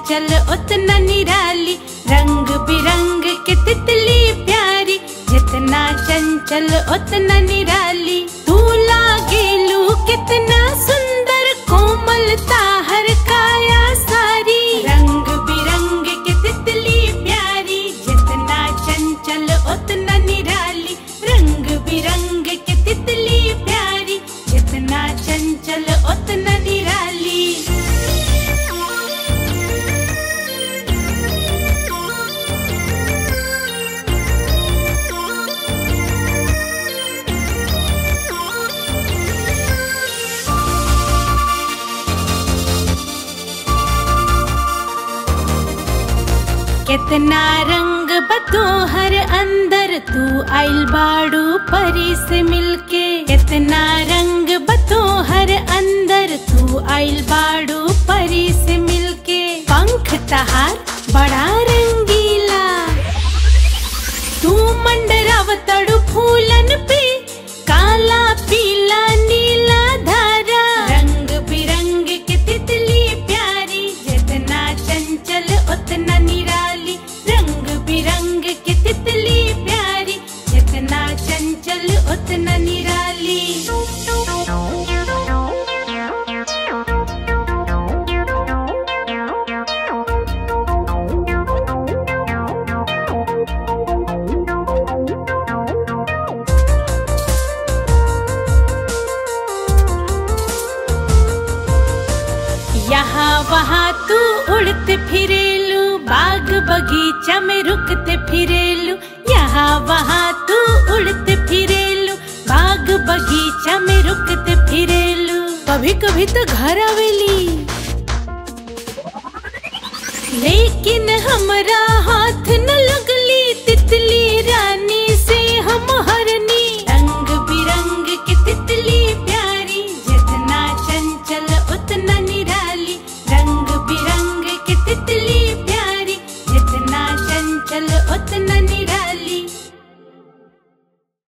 चंचल उतना निराली, रंग बिरंग के तितली प्यारी, जितना चंचल उतना निराली। तू लागेलू कितना सुंदर, कोमलता हर काया सारी, रंग बिरंग के तितली प्यारी, जितना चंचल उतना निराली, रंग बिरंग के तितली प्यारी, जितना चंचल उतना निराली। कितना रंग बतोहर अंदर, तू आइल बाड़ू परी से मिलके। कितना रंग बतोहर अंदर, तू आइल बाड़ू परी से मिलके। पंख तहार बड़ा रंगीला, तू मंडरावतड़ू फूलन पे, काला पीला नीला धारा, रंग बिरंग के तितली प्यारी, जितना चंचल उतना निराली, रंग बिरंग के तितली प्यारी, जितना चंचल उतना निराली। यहाँ वहाँ तू उड़ते फिरेलू, बाग बगीचा में रुकते फिरेलू। यहाँ वहाँ तू उड़ते फिरेलू, बाग बगीचा में रुकते फिरेलू। कभी कभी तो घर आवेली, लेकिन हमरा